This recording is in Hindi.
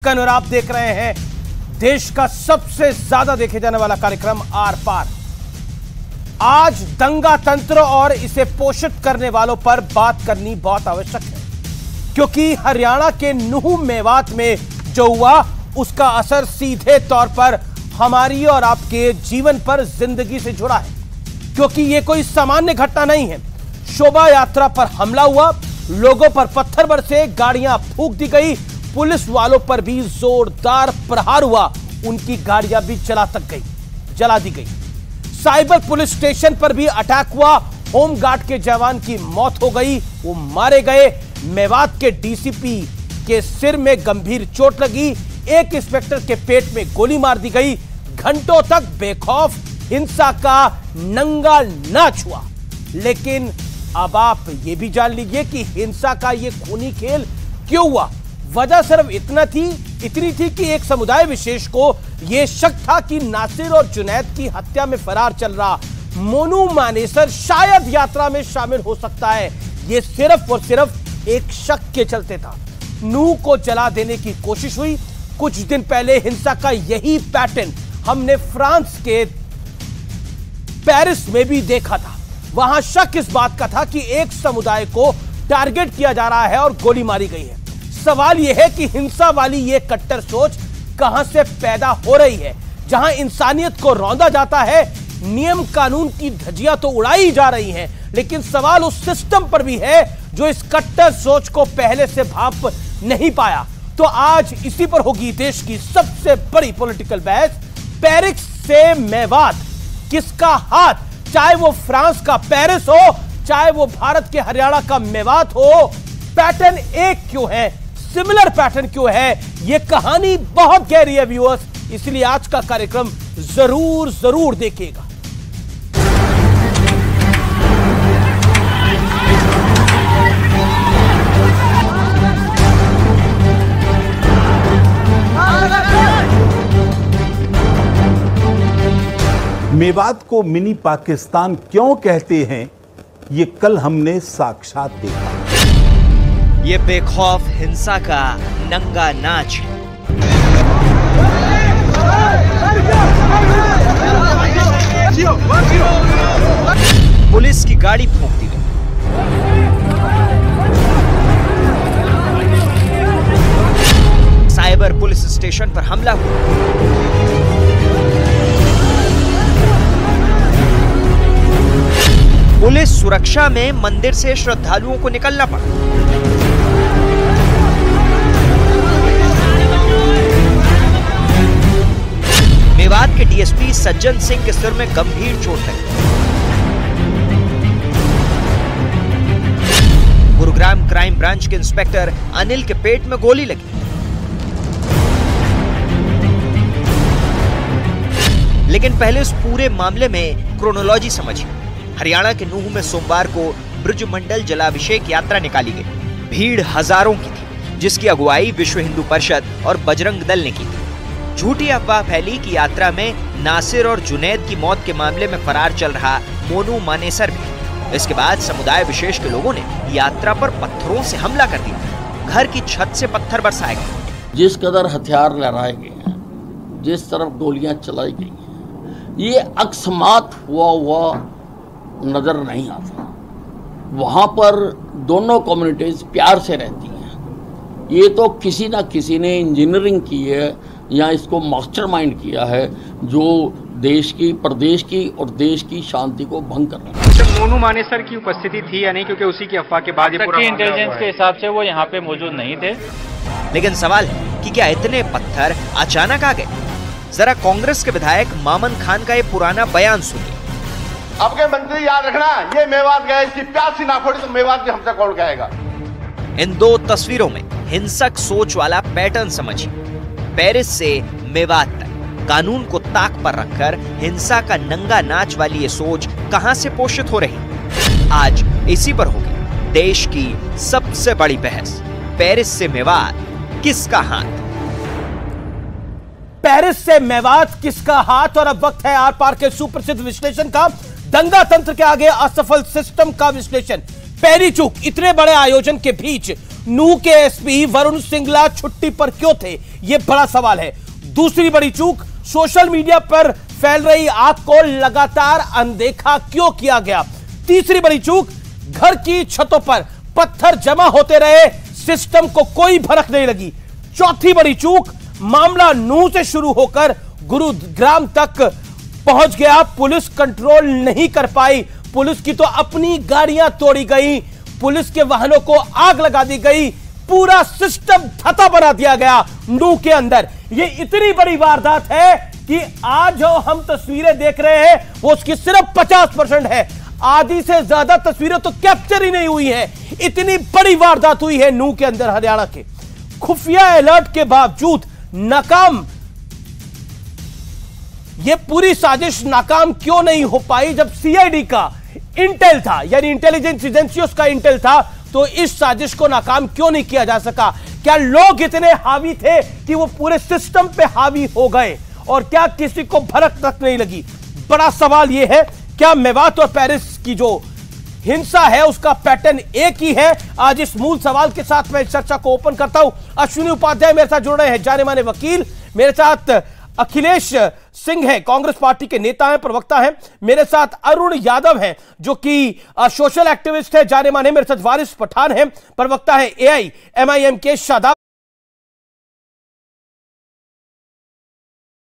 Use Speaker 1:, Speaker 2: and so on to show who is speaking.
Speaker 1: और आप देख रहे हैं देश का सबसे ज्यादा देखे जाने वाला कार्यक्रम आर पार। आज दंगा तंत्र और इसे पोषित करने वालों पर बात करनी बहुत आवश्यक है, क्योंकि हरियाणा के नूह मेवात में जो हुआ उसका असर सीधे तौर पर हमारी और आपके जीवन पर, जिंदगी से जुड़ा है। क्योंकि यह कोई सामान्य घटना नहीं है। शोभा यात्रा पर हमला हुआ, लोगों पर पत्थर बरसे, गाड़ियां फूंक दी गई, पुलिस वालों पर भी जोरदार प्रहार हुआ, उनकी गाड़ियां भी जला दी गई। साइबर पुलिस स्टेशन पर भी अटैक हुआ, होमगार्ड के जवान की मौत हो गई, वो मारे गए। मेवात के डीसीपी के सिर में गंभीर चोट लगी, एक इंस्पेक्टर के पेट में गोली मार दी गई। घंटों तक बेखौफ हिंसा का नंगा नाच हुआ। लेकिन अब आप ये भी जान लीजिए कि हिंसा का ये खूनी खेल क्यों हुआ। वजह सिर्फ इतनी थी कि एक समुदाय विशेष को यह शक था कि नासिर और जुनैद की हत्या में फरार चल रहा मोनू मानेसर शायद यात्रा में शामिल हो सकता है। यह सिर्फ और सिर्फ एक शक के चलते था। नूह को जला देने की कोशिश हुई। कुछ दिन पहले हिंसा का यही पैटर्न हमने फ्रांस के पेरिस में भी देखा था। वहां शक इस बात का था कि एक समुदाय को टारगेट किया जा रहा है और गोली मारी गई है। सवाल यह है कि हिंसा वाली यह कट्टर सोच कहां से पैदा हो रही है। जहां इंसानियत को रौंदा जाता है, नियम कानून की धज्जियां तो उड़ाई जा रही हैं, लेकिन सवाल उस सिस्टम पर भी है जो इस कट्टर सोच को पहले से भांप नहीं पाया। तो आज इसी पर होगी देश की सबसे बड़ी पॉलिटिकल बहस। पेरिस से मेवात, किसका हाथ? चाहे वो फ्रांस का पेरिस हो, चाहे वो भारत के हरियाणा का मेवात हो, पैटर्न एक क्यों है, सिमिलर पैटर्न क्यों है? यह कहानी बहुत गहरी है व्यूअर्स, इसलिए आज का कार्यक्रम जरूर देखिएगा।
Speaker 2: मेवात को मिनी पाकिस्तान क्यों कहते हैं, ये कल हमने साक्षात देखा।
Speaker 3: ये बेखौफ हिंसा का नंगा नाच है। पुलिस की गाड़ी फूंक दी गई। साइबर पुलिस स्टेशन पर हमला हुआ। पुलिस सुरक्षा में मंदिर से श्रद्धालुओं को निकलना पड़ा। मेवात के डीएसपी सज्जन सिंह के सिर में गंभीर चोट लगी। गुरुग्राम क्राइम ब्रांच के इंस्पेक्टर अनिल के पेट में गोली लगी। लेकिन पहले इस पूरे मामले में क्रोनोलॉजी समझिए। हरियाणा के नूह में सोमवार को ब्रजमंडल जलाभिषेक यात्रा निकाली गई। भीड़ हजारों की थी, जिसकी अगुवाई विश्व हिंदू परिषद और बजरंग दल ने की थी। झूठी अफवाह फैली कि यात्रा में नासिर और जुनैद की मौत के मामले में फरार चल रहा मोनू मानेसर भी। इसके बाद समुदाय विशेष के लोगों ने यात्रा पर पत्थरों से हमला कर दिया। घर की छत से पत्थर बरसाए गए।
Speaker 4: जिस कदर हथियार लहराए गए हैं, जिस तरफ गोलियां चलाई गई हैं, ये अकस्मात हुआ नजर नहीं आता। वहां पर दोनों कम्युनिटीज प्यार से रहती हैं। ये तो किसी ना किसी ने इंजीनियरिंग की है या इसको मास्टरमाइंड किया है, जो देश की, प्रदेश की और देश की शांति को भंग कर रहा है।
Speaker 5: तो मोनू मानेसर की उपस्थिति थी या नहीं, क्योंकि उसी की अफवाह के बाद
Speaker 6: इंटेलिजेंस के हिसाब से वो यहाँ पे मौजूद नहीं थे।
Speaker 3: लेकिन सवाल है कि क्या इतने पत्थर अचानक आ गए? जरा कांग्रेस के विधायक मामन खान का ये पुराना बयान सुनिए।
Speaker 7: अब के मंत्री याद रखना, ये मेवात गए, इसकी प्यासी ना फोड़ी तो मेवात की हमसे कौन कहेगा।
Speaker 3: इन दो तस्वीरों में हिंसक सोच वाला पैटर्न समझिए। पेरिस से मेवात तक कानून को ताक पर रखकर हिंसा का नंगा नाच वाली ये सोच कहां से पोषित हो रही? आज इसी पर होगी देश की सबसे बड़ी बहस। पेरिस से मेवात, किसका हाथ?
Speaker 1: पेरिस से मेवात, किसका हाथ? और अब वक्त है आर पार के सुप्रसिद्ध विश्लेषण का। दंगा तंत्र के आगे असफल सिस्टम का विश्लेषण। पहली चूक, इतने बड़े आयोजन के बीच नूह के एसपी वरुण सिंगला छुट्टी पर क्यों थे? यह बड़ा सवाल है। दूसरी बड़ी चूक, सोशल मीडिया पर फैल रही आग को लगातार अनदेखा क्यों किया गया। तीसरी बड़ी चूक, घर की छतों पर पत्थर जमा होते रहे, सिस्टम को कोई भनक नहीं लगी। चौथी बड़ी चूक, मामला नूंह से शुरू होकर गुरुग्राम तक पहुंच गया, पुलिस कंट्रोल नहीं कर पाई। पुलिस की तो अपनी गाड़ियां तोड़ी गई, पुलिस के वाहनों को आग लगा दी गई, पूरा सिस्टम धता बना दिया गया नूंह के अंदर। यह इतनी बड़ी वारदात है कि आज जो हम तस्वीरें देख रहे हैं वो उसकी सिर्फ 50% है, आधी से ज्यादा तस्वीरें तो कैप्चर ही नहीं हुई है। इतनी बड़ी वारदात हुई है नूंह के अंदर। हरियाणा के खुफिया अलर्ट के बावजूद नाकाम, यह पूरी साजिश नाकाम क्यों नहीं हो पाई? जब सीआईडी का इंटेल था, यानी इंटेलिजेंस एजेंसी उसका इंटेल था, तो इस साजिश को नाकाम क्यों नहीं किया जा सका? क्या लोग इतने हावी थे कि वो पूरे सिस्टम पे हावी हो गए, और क्या किसी को भनक तक नहीं लगी? बड़ा सवाल यह है, क्या मेवात और पेरिस की जो हिंसा है उसका पैटर्न एक ही है? आज इस मूल सवाल के साथ मैं चर्चा को ओपन करता हूं। अश्विनी उपाध्याय मेरे साथ जुड़ रहे हैं, जाने माने वकील। मेरे साथ अखिलेश सिंह है, कांग्रेस पार्टी के नेता हैं, प्रवक्ता हैं। मेरे साथ अरुण यादव हैं, जो कि सोशल एक्टिविस्ट है, जाने माने। मेरे साथ वारिस पठान हैं, प्रवक्ता है एआईएमआईएम के। शादाब।